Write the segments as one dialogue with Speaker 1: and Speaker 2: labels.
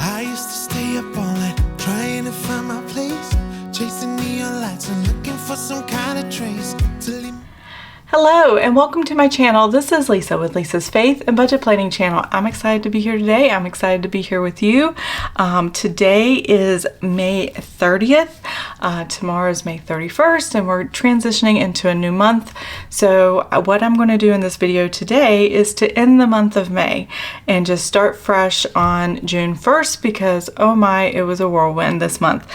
Speaker 1: I used to stay up all night trying to find my place, chasing neon lights and looking for some kind of trace to leave.
Speaker 2: Hello and welcome to my channel. This is Lisa with Lisa's Faith and Budget Planning channel. I'm excited to be here today. I'm excited to be here with you. Today is May 30th. Tomorrow is May 31st and we're transitioning into a new month. So what I'm going to do in this video today is to end the month of May and just start fresh on June 1st because oh my, it was a whirlwind this month.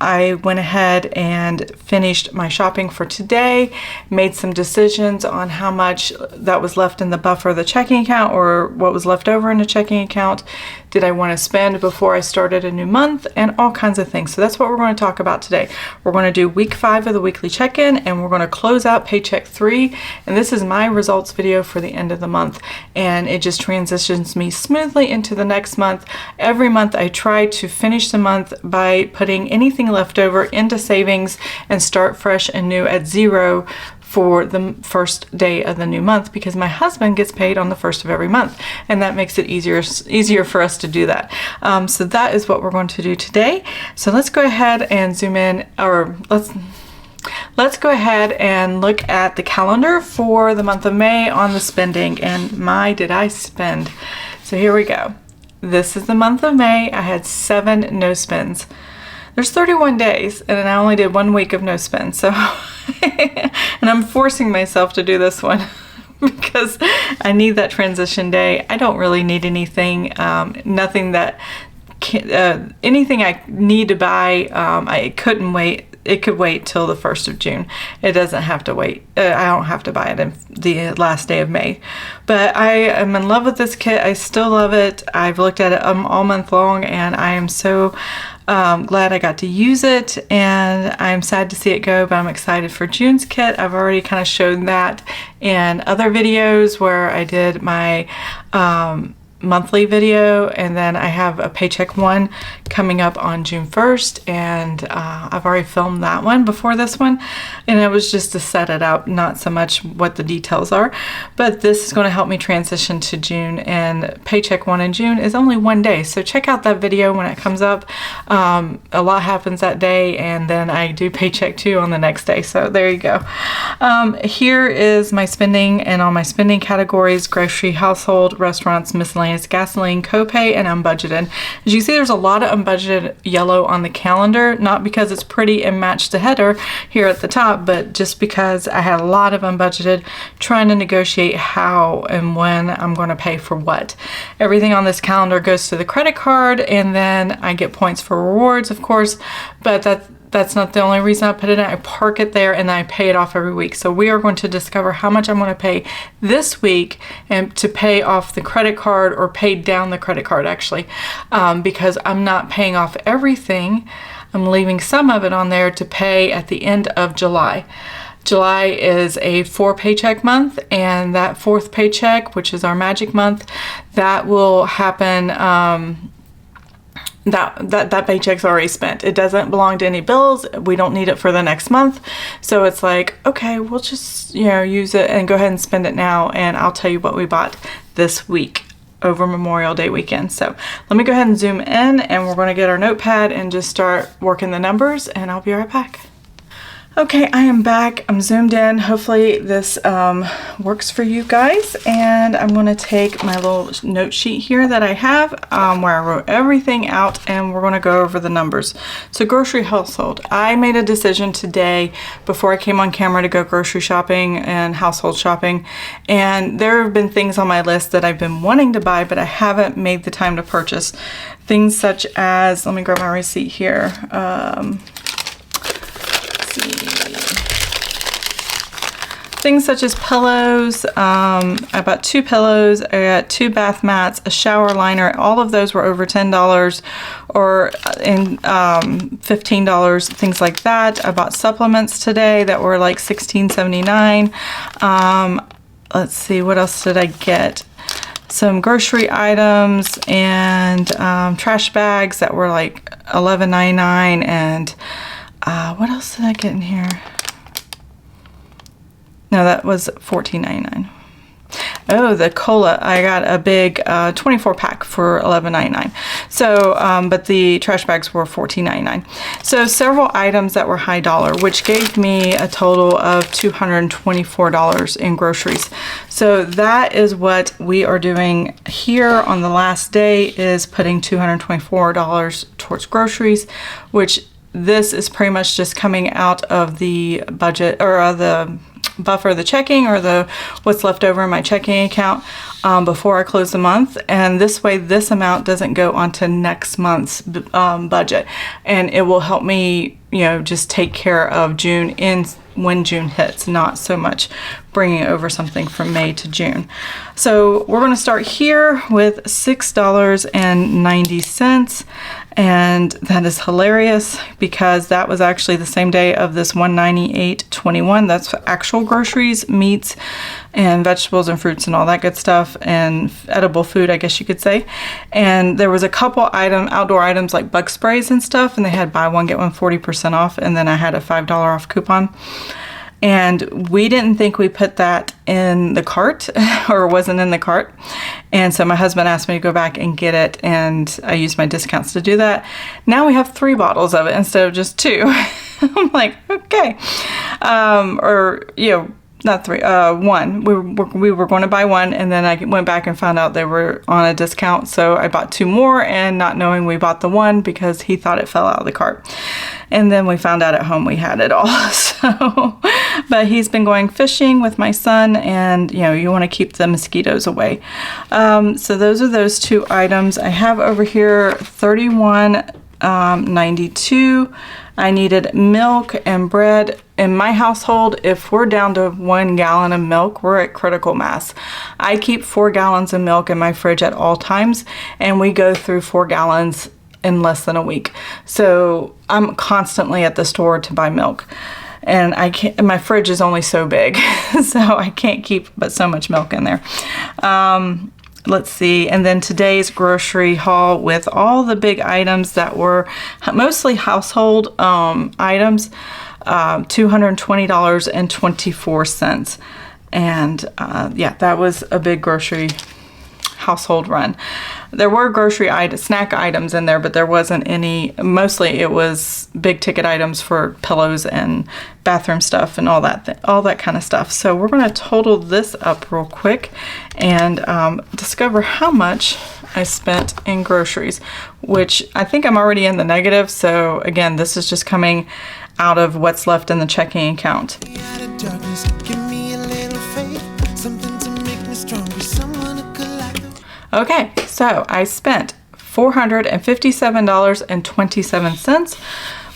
Speaker 2: I went ahead and finished my shopping for today, made some decisions on how much that was left in the buffer of the checking account or what was left over in the checking account. Did I want to spend before I started a new month, and all kinds of things. So that's what we're going to talk about today. We're going to do week 5 of the weekly check-in and we're going to close out Paycheck 3. And this is my results video for the end of the month. And it just transitions me smoothly into the next month. Every month I try to finish the month by putting anything left over into savings and start fresh and new at zero for the first day of the new month, because my husband gets paid on the first of every month and that makes it easier for us to do that. So that is what we're going to do today. So let's go ahead and zoom in, or let's go ahead and look at the calendar for the month of May on the spending, and my did I spend. So here we go. This is the month of May. I had 7 no spends. There's 31 days and I only did 1 week of no spend. So, and I'm forcing myself to do this one because I need that transition day. I don't really need anything, nothing that, anything I need to buy, I couldn't wait. It could wait till the 1st of June. It doesn't have to wait. I don't have to buy it in the last day of May. But I am in love with this kit. I still love it. I've looked at it all month long and I am so glad I got to use it, and I'm sad to see it go, but I'm excited for June's kit. I've already kind of showed that in other videos where I did my monthly video, and then I have a Paycheck 1 coming up on June 1st, and I've already filmed that one before this one, and it was just to set it up, not so much what the details are. But this is going to help me transition to June, and Paycheck 1 in June is only 1 day, so check out that video when it comes up. A lot happens that day, and then I do Paycheck 2 on the next day, so there you go. Here is my spending, and on my spending categories: grocery, household, restaurants, miscellaneous, gasoline, copay, and unbudgeted. As you see, there's a lot of unbudgeted yellow on the calendar, not because it's pretty and matched the header here at the top, but just because I had a lot of unbudgeted, trying to negotiate how and when I'm going to pay for what. Everything on this calendar goes to the credit card, and then I get points for rewards, of course, but that's not the only reason I put it in. I park it there and then I pay it off every week. So we are going to discover how much I'm going to pay this week and to pay off the credit card, or pay down the credit card actually, because I'm not paying off everything. I'm leaving some of it on there to pay at the end of July. July is a 4 paycheck month, and that 4th paycheck, which is our magic month, that will happen that paycheck's already spent. It doesn't belong to any bills. We don't need it for the next month. So it's like, okay, we'll just, use it and go ahead and spend it now. And I'll tell you what we bought this week over Memorial Day weekend. So let me go ahead and zoom in, and we're going to get our notepad and just start working the numbers, and I'll be right back. Okay, I am back. I'm zoomed in. Hopefully this works for you guys. And I'm going to take my little note sheet here that I have where I wrote everything out, and we're going to go over the numbers. So grocery, household. I made a decision today before I came on camera to go grocery shopping and household shopping. And there have been things on my list that I've been wanting to buy, but I haven't made the time to purchase. Things such as, let me grab my receipt here. Things such as pillows. I bought 2 pillows, I got 2 bath mats, a shower liner. All of those were over $10 or in $15, things like that. I bought supplements today that were like $16.79. Let's see, what else did I get? Some grocery items and trash bags that were like $11.99, and what else did I get in here? No, that was $14.99. Oh, the cola. I got a big 24 pack for $11.99. So, but the trash bags were $14.99. So several items that were high dollar, which gave me a total of $224 in groceries. So that is what we are doing here on the last day, is putting $224 towards groceries, which this is pretty much just coming out of the budget, or the buffer, the checking, or the what's left over in my checking account before I close the month. And this way, this amount doesn't go onto next month's budget, and it will help me, you know, just take care of June in when June hits, not so much bringing over something from May to June. So we're going to start here with $6.90. And that is hilarious because that was actually the same day of this $198.21. That's actual groceries, meats, and vegetables and fruits and all that good stuff, and edible food, I guess you could say. And there was a couple outdoor items like bug sprays and stuff, and they had buy one, get one 40% off, and then I had a $5 off coupon. And we didn't think we put that in the cart, or wasn't in the cart. And so my husband asked me to go back and get it, and I used my discounts to do that. Now we have 3 bottles of it instead of just 2. I'm like, okay. Or, you know, not 3, 1. We were going to buy 1, and then I went back and found out they were on a discount. So I bought 2 more, and not knowing we bought the 1 because he thought it fell out of the cart. And then we found out at home we had it all. So, but he's been going fishing with my son, and you know, you want to keep the mosquitoes away. So those are those 2 items. I have over here $31.92. I needed milk and bread. In my household, if we're down to 1 gallon of milk, we're at critical mass. I keep 4 gallons of milk in my fridge at all times, and we go through 4 gallons in less than a week. So I'm constantly at the store to buy milk, and my fridge is only so big, so I can't keep but so much milk in there. Let's see, and then today's grocery haul with all the big items that were mostly household items, $220.24. And yeah, that was a big grocery household run. There were snack items in there, but there wasn't any. Mostly it was big ticket items for pillows and bathroom stuff and all that kind of stuff. So we're going to total this up real quick and discover how much I spent in groceries, which I think I'm already in the negative. So again, this is just coming out of what's left in the checking account. Okay, so I spent $457.27,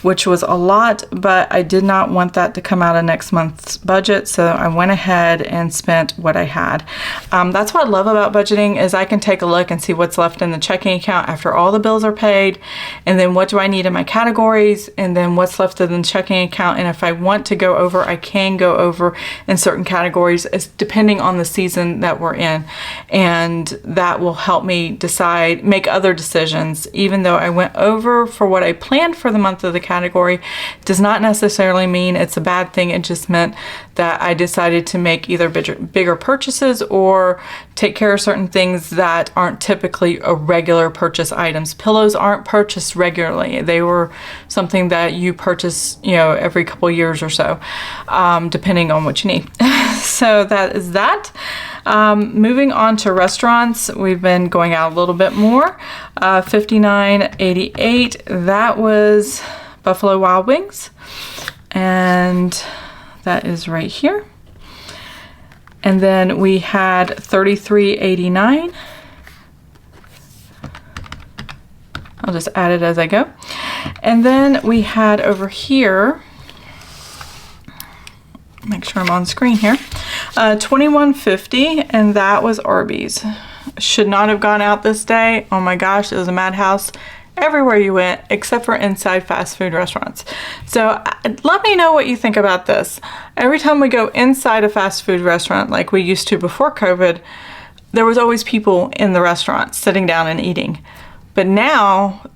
Speaker 2: which was a lot, but I did not want that to come out of next month's budget, so I went ahead and spent what I had. That's what I love about budgeting, is I can take a look and see what's left in the checking account after all the bills are paid, and then what do I need in my categories, and then what's left in the checking account. And if I want to go over, I can go over in certain categories, depending on the season that we're in, and that will help me make other decisions. Even though I went over for what I planned for the month of the category, does not necessarily mean it's a bad thing. It just meant that I decided to make either bigger purchases or take care of certain things that aren't typically a regular purchase items. Pillows aren't purchased regularly. They were something that you purchase, you know, every couple years or so, depending on what you need. So that is that. Moving on to restaurants, we've been going out a little bit more. $59.88. That was Buffalo Wild Wings, and that is right here. And then we had $33.89. I'll just add it as I go. And then we had over here, make sure I'm on screen here, $21.50, and that was Arby's. Should not have gone out this day. Oh my gosh, it was a madhouse everywhere you went except for inside fast food restaurants. So let me know what you think about this. Every time we go inside a fast food restaurant like we used to before COVID, there was always people in the restaurant sitting down and eating. But now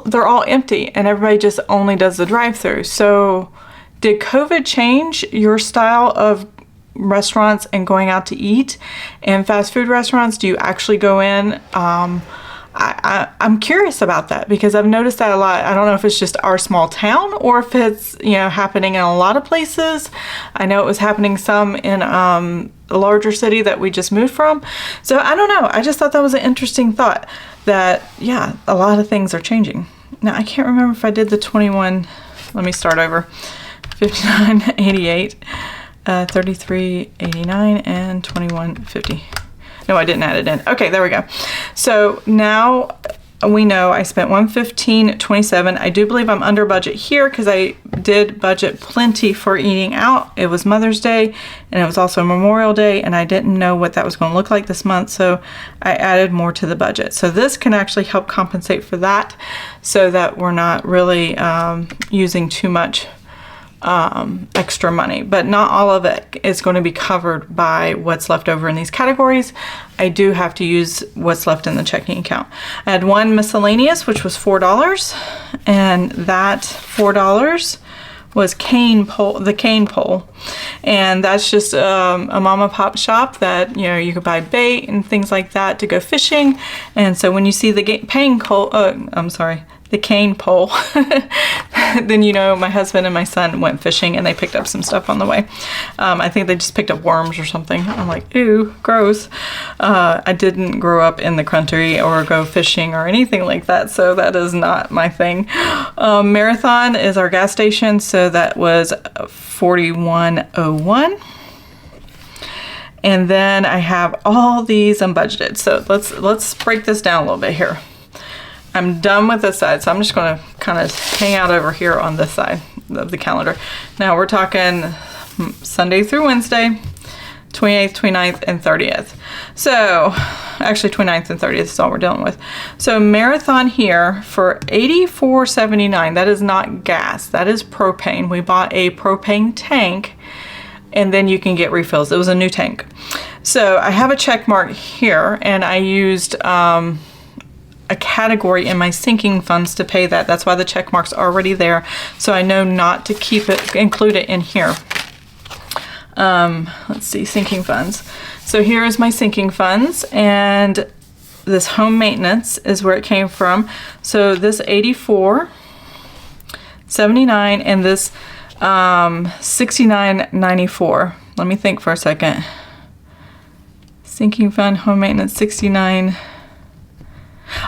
Speaker 2: they're all empty and everybody just only does the drive-through. So did COVID change your style of restaurants and going out to eat and fast food restaurants, do you actually go in? I'm curious about that because I've noticed that a lot. I don't know if it's just our small town or if it's, happening in a lot of places. I know it was happening some in a larger city that we just moved from. So I don't know. I just thought that was an interesting thought that, yeah, a lot of things are changing. Now, I can't remember if I did the 21. Let me start over. 59.88, 33.89, and 21.50. No, I didn't add it in. Okay, there we go. So now we know I spent $115.27. I do believe I'm under budget here because I did budget plenty for eating out. It was Mother's Day and it was also Memorial Day, and I didn't know what that was going to look like this month, so I added more to the budget. So this can actually help compensate for that so that we're not really using too much extra money, but not all of it is going to be covered by what's left over in these categories. I do have to use what's left in the checking account. I had one miscellaneous, which was $4, and that $4 was the cane pole, and that's just a mom and pop shop that you could buy bait and things like that to go fishing. And so when you see the cane pole, then my husband and my son went fishing and they picked up some stuff on the way. I think they just picked up worms or something. I'm like, ew, gross. I didn't grow up in the country or go fishing or anything like that, so that is not my thing. Marathon is our gas station, so that was $41.01. And then I have all these unbudgeted. So let's break this down a little bit here. I'm done with this side, so I'm just going to kind of hang out over here on this side of the calendar. Now we're talking Sunday through Wednesday, 28th, 29th, and 30th. So actually 29th and 30th is all we're dealing with. So Marathon here for $84.79. That is not gas, that is propane. We bought a propane tank and then you can get refills. It was a new tank. So I have a check mark here, and I used a category in my sinking funds to pay that. That's why the check mark's already there, so I know not to include it in here. Let's see, sinking funds. So here is my sinking funds, and this home maintenance is where it came from. So this $84.79 and this $69.94. Let me think for a second. Sinking fund, home maintenance, $69.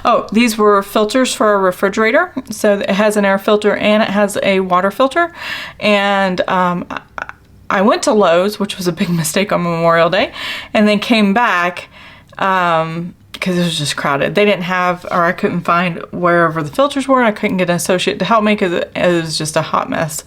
Speaker 2: Oh, these were filters for our refrigerator. So it has an air filter and it has a water filter. And I went to Lowe's, which was a big mistake on Memorial Day, and then came back because it was just crowded. They didn't have, or I couldn't find wherever the filters were, and I couldn't get an associate to help me because it was just a hot mess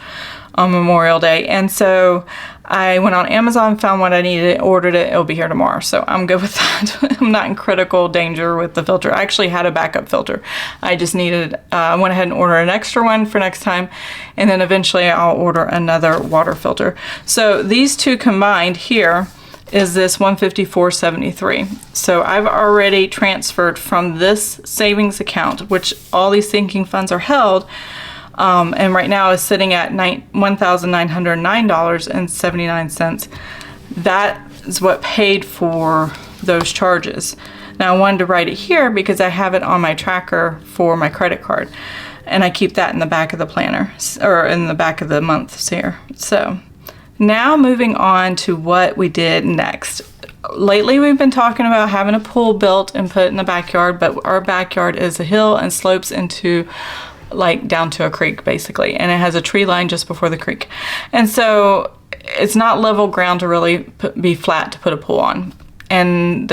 Speaker 2: on Memorial Day. And so I went on Amazon, found what I needed, ordered it. It'll be here tomorrow. So I'm good with that. I'm not in critical danger with the filter. I actually had a backup filter. I just needed, I went ahead and ordered an extra one for next time. And then eventually I'll order another water filter. So these two combined here is this $154.73. So I've already transferred from this savings account, which all these sinking funds are held, and right now is sitting at $1,909.79. That is what paid for those charges. Now I wanted to write it here because I have it on my tracker for my credit card, and I keep that in the back of the planner, or in the back of the months here. So now moving on to what we did next. Lately we've been talking about having a pool built and put in the backyard, but our backyard is a hill and slopes into down to a creek basically, and it has a tree line just before the creek, and so it's not level ground to really be flat to put a pool on. And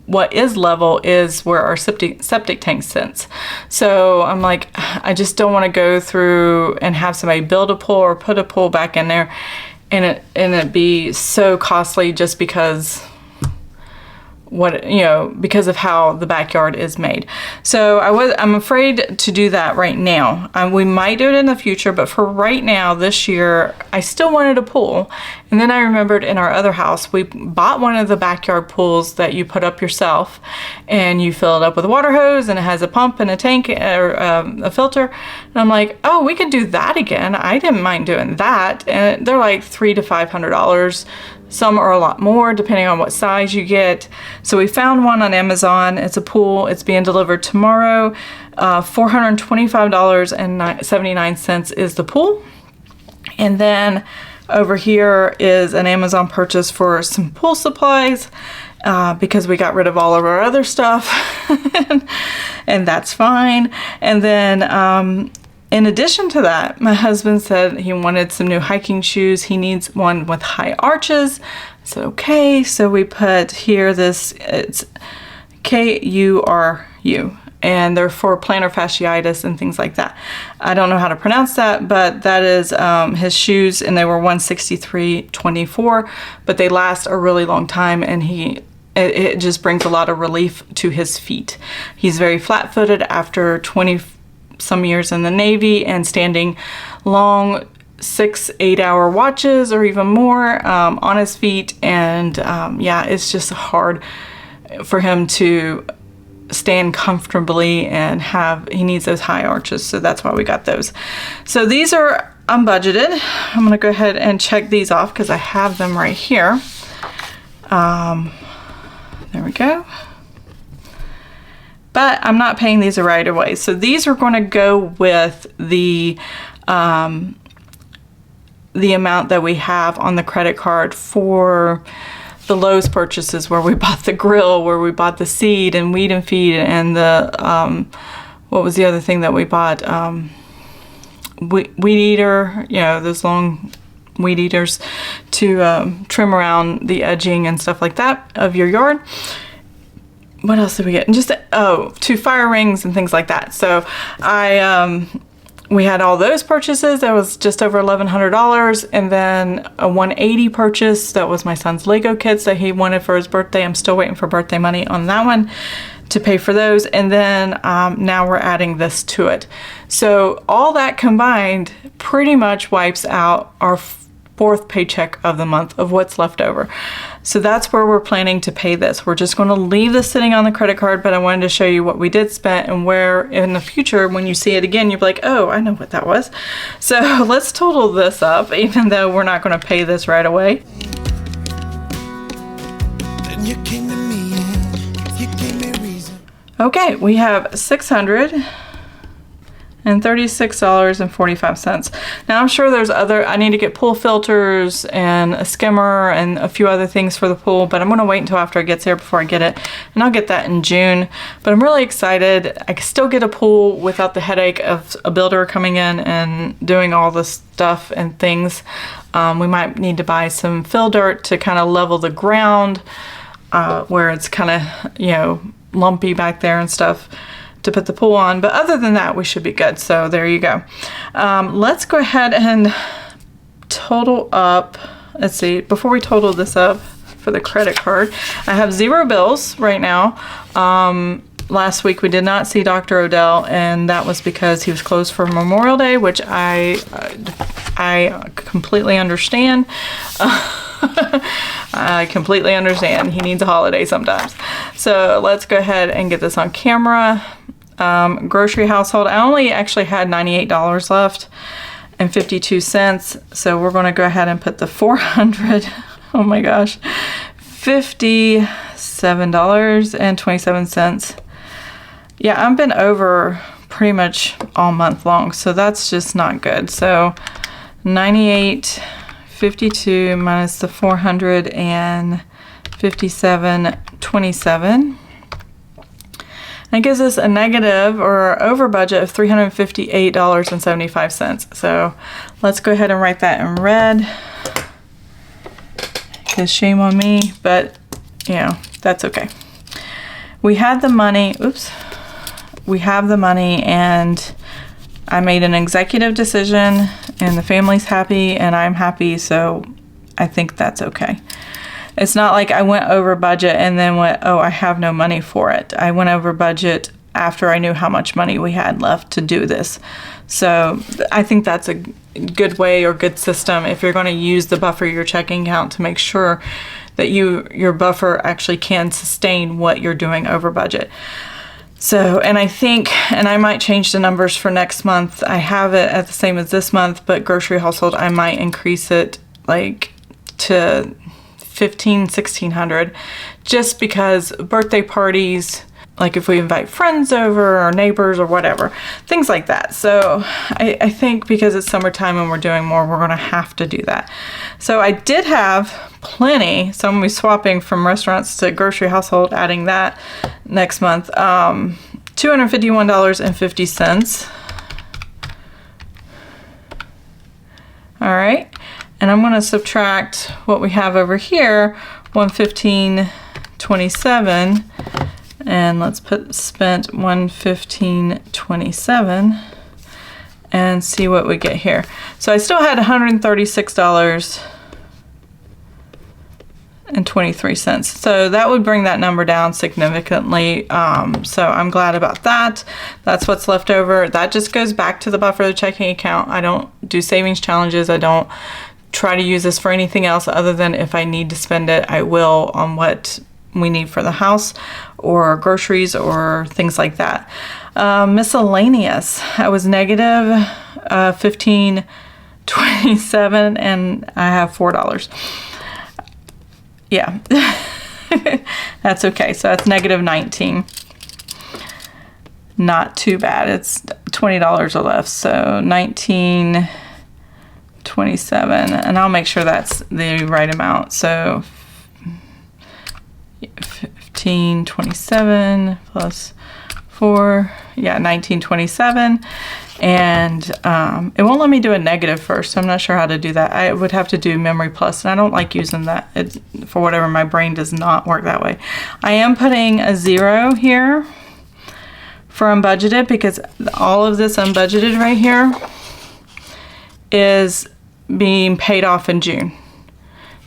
Speaker 2: what is level is where our septic tank sits. So I'm like, I just don't want to go through and have somebody build a pool or put a pool back in there and it be so costly just because because of how the backyard is made. So I'm afraid to do that right now. We might do it in the future, but for right now, this year, I still wanted a pool. And then I remembered in our other house, we bought one of the backyard pools that you put up yourself, and you fill it up with a water hose, and it has a pump and a tank or a filter. And I'm like, oh, we could do that again. I didn't mind doing that. And they're like $300 to $500. Some are a lot more depending on what size you get. So we found one on Amazon. It's a pool. It's being delivered tomorrow. $425.79 is the pool. And then over here is an Amazon purchase for some pool supplies because we got rid of all of our other stuff and that's fine. And then in addition to that, my husband said he wanted some new hiking shoes. He needs one with high arches. I said, okay. So we put here it's KURU. And they're for plantar fasciitis and things like that. I don't know how to pronounce that, but that is his shoes, and they were $163.24, but they last a really long time, and it just brings a lot of relief to his feet. He's very flat-footed after 20 some years in the Navy and standing long 6-8 hour watches or even more on his feet, and yeah, it's just hard for him to stand comfortably and he needs those high arches, so that's why we got those. So these are unbudgeted. I'm gonna go ahead and check these off because I have them right here. There we go. But I'm not paying these right away, so these are going to go with the amount that we have on the credit card for the Lowe's purchases, where we bought the grill, where we bought the seed and weed and feed, and the what was the other thing that we bought? Weed eater, you know, those long weed eaters to trim around the edging and stuff like that of your yard. What else did we get? And just 2 fire rings and things like that. So we had all those purchases. That was just over $1,100, and then a $180 purchase. That was my son's Lego kits that he wanted for his birthday. I'm still waiting for birthday money on that one to pay for those. And then now we're adding this to it. So all that combined pretty much wipes out our 4th paycheck of the month of what's left over. So that's where we're planning to pay this. We're just going to leave this sitting on the credit card, but I wanted to show you what we did spend and where in the future, when you see it again, you'll be like, oh, I know what that was. So let's total this up, even though we're not going to pay this right away.
Speaker 1: Then you came to me and you gave me reason.
Speaker 2: Okay, we have $636.45. Now I'm sure there's I need to get pool filters and a skimmer and a few other things for the pool, but I'm going to wait until after it gets here before I get it, and I'll get that in June. But I'm really excited. I can still get a pool without the headache of a builder coming in and doing all this stuff and things. We might need to buy some fill dirt to kind of level the ground where it's kind of, you know, lumpy back there and stuff to put the pool on, but other than that we should be good. So there you go. Let's go ahead and total up. Let's see, before we total this up for the credit card, I have 0 bills right now. Last week we did not see Dr. Odell, and that was because he was closed for Memorial Day, which I completely understand. I completely understand. He needs a holiday sometimes. So let's go ahead and get this on camera. Grocery household, I only actually had $98 left and 52 cents. So we're going to go ahead and put the 400, oh my gosh, $57.27. Yeah, I've been over pretty much all month long, so that's just not good. So 98.52 minus the 457.27. And it gives us a negative or over budget of $358.75. So let's go ahead and write that in red, because shame on me, but you know, that's okay. We had the money, we have the money, and I made an executive decision, and the family's happy and I'm happy, so I think that's okay. It's not like I went over budget and then went, oh, I have no money for it. I went over budget after I knew how much money we had left to do this. So I think that's a good way or good system if you're going to use the buffer your checking account to make sure that your buffer actually can sustain what you're doing over budget. So, and I think, and I might change the numbers for next month. I have it at the same as this month, but grocery household, I might increase it like to $1,500-$1,600, just because birthday parties, like if we invite friends over or neighbors or whatever, things like that. So I think because it's summertime and we're doing more, we're gonna have to do that. So I did have plenty, so I'm gonna be swapping from restaurants to grocery household, adding that next month. $251.50. All right, and I'm gonna subtract what we have over here, $115.27. And let's put spent $115.27 and see what we get here. So I still had $136.23. So that would bring that number down significantly. So I'm glad about that. That's what's left over. That just goes back to the buffer of the checking account. I don't do savings challenges. I don't try to use this for anything else other than if I need to spend it, I will on what we need for the house or groceries or things like that. Miscellaneous, I was negative $15.27 and I have $4. Yeah, that's okay. So that's negative 19. Not too bad. It's $20 or less. So 19.27, and I'll make sure that's the right amount. So 15.27 plus 4, yeah, 19.27. And it won't let me do a negative first, so I'm not sure how to do that. I would have to do memory plus, and I don't like using that. For whatever, my brain does not work that way. I am putting a 0 here for unbudgeted, because all of this unbudgeted right here is being paid off in June.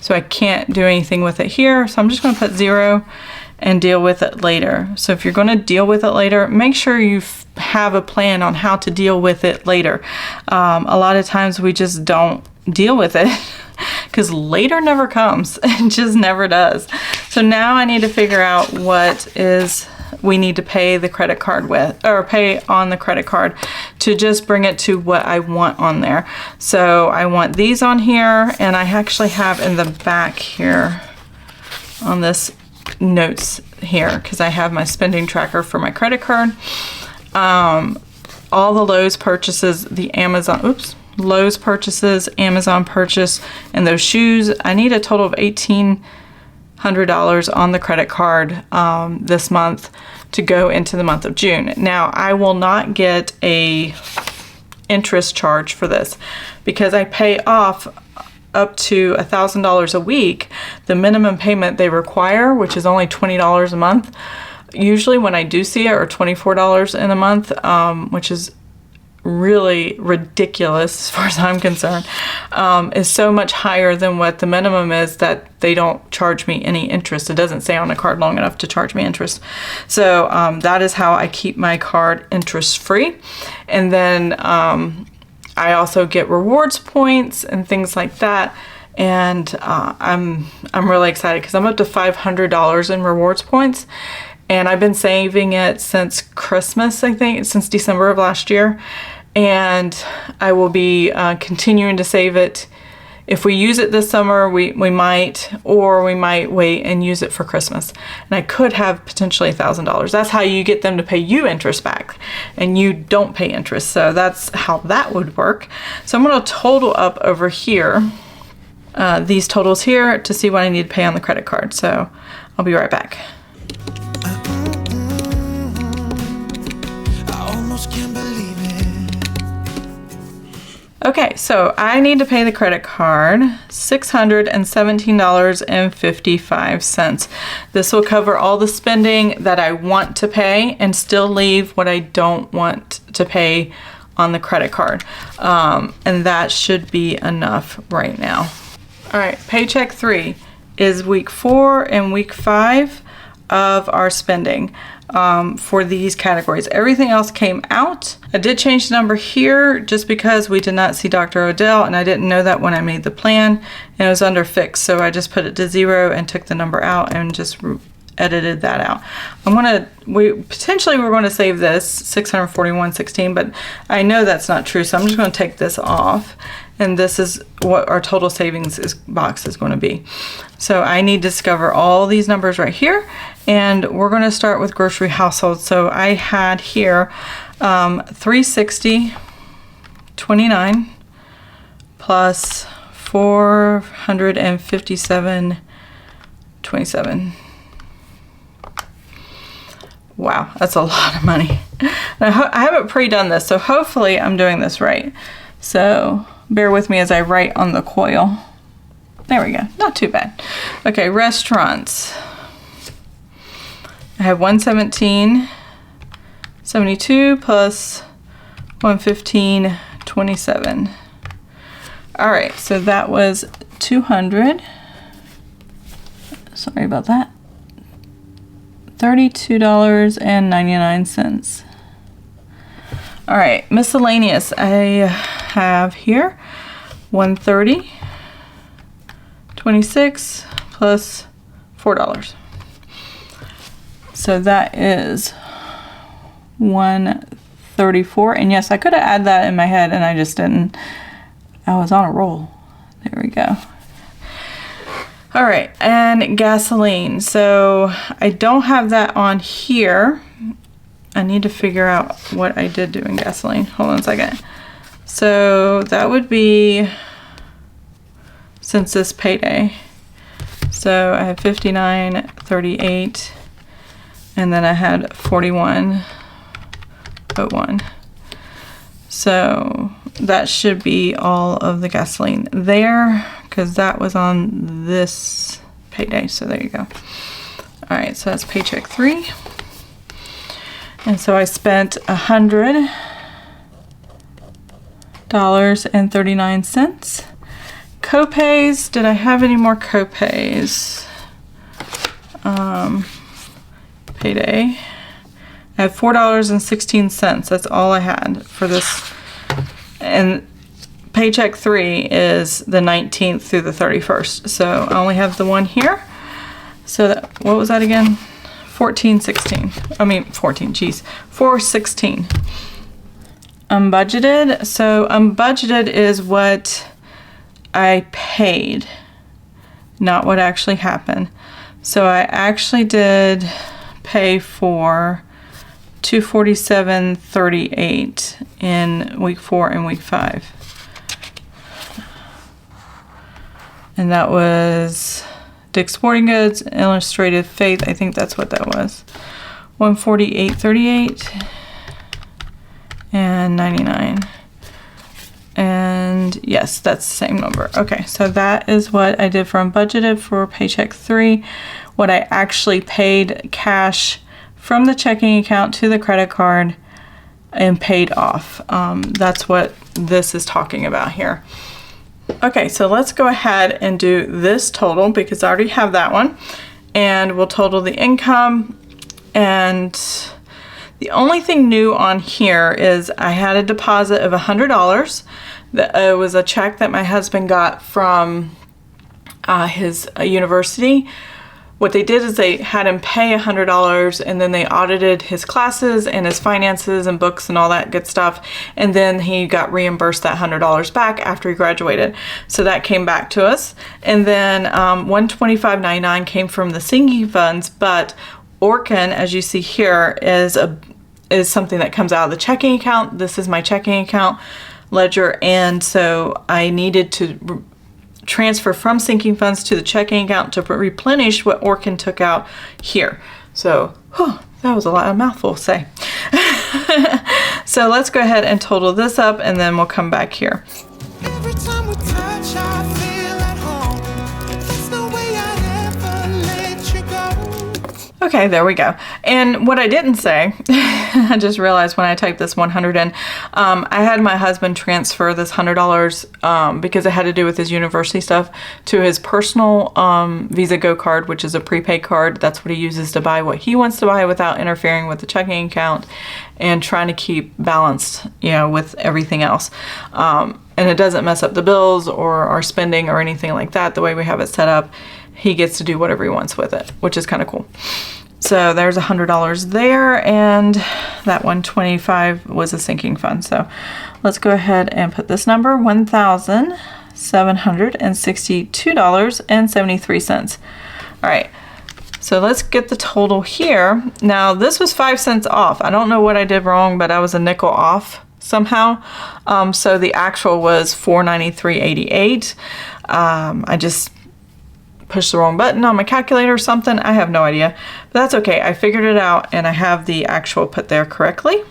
Speaker 2: So I can't do anything with it here. So I'm just going to put 0 and deal with it later. So if you're going to deal with it later, make sure you have a plan on how to deal with it later. A lot of times we just don't deal with it because later never comes. It just never does. So now I need to figure out what we need to pay the credit card with, or pay on the credit card to just bring it to what I want on there. So I want these on here, and I actually have in the back here on this notes here, because I have my spending tracker for my credit card. All the Lowe's purchases, the Lowe's purchases, Amazon purchase, and those shoes, I need a total of $1,800 on the credit card this month to go into the month of June. Now, I will not get a interest charge for this because I pay off up to $1,000 a week, the minimum payment they require, which is only $20 a month. Usually when I do see it, or $24 in a month, which is really ridiculous as far as I'm concerned, is so much higher than what the minimum is that they don't charge me any interest. It doesn't stay on the card long enough to charge me interest. So that is how I keep my card interest free. And then I also get rewards points and things like that. And I'm really excited because I'm up to $500 in rewards points. And I've been saving it since Christmas, I think, since December of last year. And I will be continuing to save it. If we use it this summer, we might wait and use it for Christmas. And I could have potentially $1,000. That's how you get them to pay you interest back, and you don't pay interest. So that's how that would work. So I'm going to total up over here, these totals here, to see what I need to pay on the credit card. So I'll be right back.
Speaker 1: I almost can't believe it.
Speaker 2: Okay, so I need to pay the credit card $617.55. This will cover all the spending that I want to pay and still leave what I don't want to pay on the credit card. And that should be enough right now. All right, Paycheck 3 is week 4 and week 5 of our spending for these categories. Everything else came out. I did change the number here just because we did not see Dr. Odell, and I didn't know that when I made the plan, and it was under fixed, so I just put it to 0 and took the number out and just edited that out. We're going to save this 641.16, but I know that's not true, so I'm just going to take this off, and this is what our total savings box is going to be. So I need to discover all these numbers right here, and we're going to start with grocery household. So I had here 360.29 plus 457.27. Wow, that's a lot of money. Now, I haven't pre-done this, so hopefully I'm doing this right. So bear with me as I write on the coil. There we go, not too bad. Okay, restaurants. I have 117.72 plus 115.27. All right, so that was 200. Sorry about that. $32.99. All right, miscellaneous. I have here 130.26 plus $4. So that is 134. And yes, I could have added that in my head and I just didn't. I was on a roll. There we go. All right, and gasoline. So I don't have that on here. I need to figure out what I did do in gasoline. Hold on a second. So that would be since this payday. So I had 59.38, and then I had 41.01. So that should be all of the gasoline there, because that was on this payday. So there you go. All right, so that's paycheck 3. And so I spent $100.39. Copays, did I have any more copays? Payday. I have $4.16. That's all I had for this. And paycheck 3 is the 19th through the 31st. So I only have the one here. So that, what was that again? 14.16. I mean 14, geez. 4.16. Unbudgeted. So unbudgeted is what I paid, not what actually happened. So I actually did pay for $247.38 in week 4 and week 5. And that was Dick's Sporting Goods, Illustrated Faith. I think that's what that was. $148.38 and 99. And yes, that's the same number. Okay, so that is what I did for unbudgeted for paycheck 3. What I actually paid cash from the checking account to the credit card and paid off. That's what this is talking about here. Okay, so let's go ahead and do this total because I already have that one. And we'll total the income. And the only thing new on here is I had a deposit of $100. It was a check that my husband got from his university. What they did is they had him pay $100 and then they audited his classes and his finances and books and all that good stuff. And then he got reimbursed that $100 back after he graduated. So that came back to us. And then $125.99 came from the sinking funds, but Orkin, as you see here, is something that comes out of the checking account. This is my checking account ledger, and so I needed to transfer from sinking funds to the checking account to replenish what Orkin took out here. So that was a lot of mouthful to say. So let's go ahead and total this up, and then we'll come back here.
Speaker 1: Every time we touch, I feel at home. There's no way I'd ever let you go.
Speaker 2: Okay, there we go. And what I didn't say, I just realized when I typed this 100 in, I had my husband transfer this $100 because it had to do with his university stuff to his personal Visa Go card, which is a prepaid card. That's what he uses to buy what he wants to buy without interfering with the checking account and trying to keep balanced, with everything else. And it doesn't mess up the bills or our spending or anything like that, the way we have it set up. he gets to do whatever he wants with it, which is kind of cool. So there's $100 there, and that 125 was a sinking fund. So let's go ahead and put this number, $1,762.73. All right, so let's get the total here. Now this was 5 cents off. I don't know what I did wrong, but I was a nickel off somehow. So the actual was $493.88. I just pushed the wrong button on my calculator or something. I have no idea, but that's okay. I figured it out, and I have the actual put there correctly.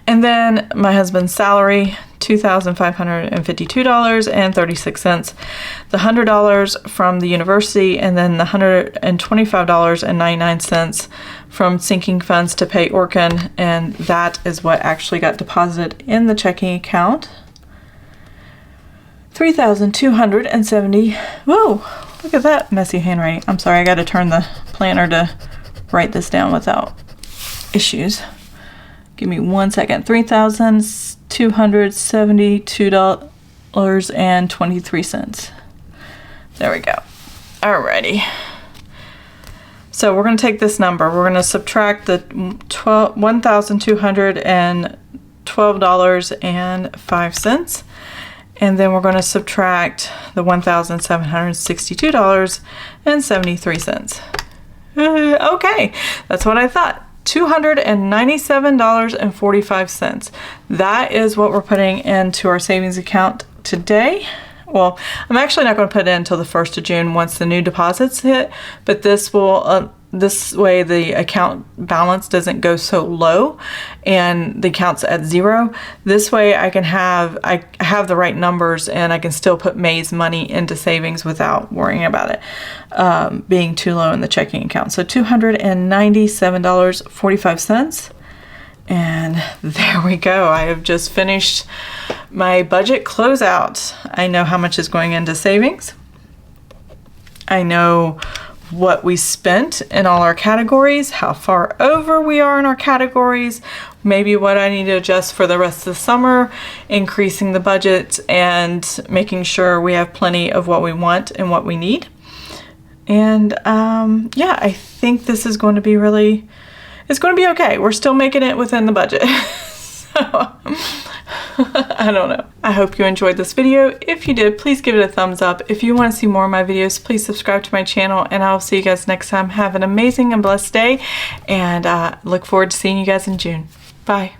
Speaker 2: And then my husband's salary, $2,552.36. The $100 from the university, and then the $125.99 from sinking funds to pay Orkin, and that is what actually got deposited in the checking account. $3,270. Whoa, look at that messy handwriting. I'm sorry, I got to turn the planner to write this down without issues. Give me 1 second. $3,272.23. There we go. Alrighty. So we're going to take this number. We're going to subtract the $1,212.05. And then we're going to subtract the $1,762.73. Okay, that's what I thought. $297.45. That is what we're putting into our savings account today. Well, I'm actually not going to put it in until the 1st of June once the new deposits hit, but this will this way the account balance doesn't go so low and the account's at 0. This way I have the right numbers, and I can still put May's money into savings without worrying about it being too low in the checking account. So $297.45. And there we go. I have just finished my budget closeout. I know how much is going into savings. I know what we spent in all our categories, how far over we are in our categories, maybe what I need to adjust for the rest of the summer, increasing the budget and making sure we have plenty of what we want and what we need. And yeah, I think this is going to be it's going to be okay. We're still making it within the budget. So I don't know. I hope you enjoyed this video. If you did, please give it a thumbs up. If you want to see more of my videos, please subscribe to my channel, and I'll see you guys next time. Have an amazing and blessed day, and look forward to seeing you guys in June. Bye.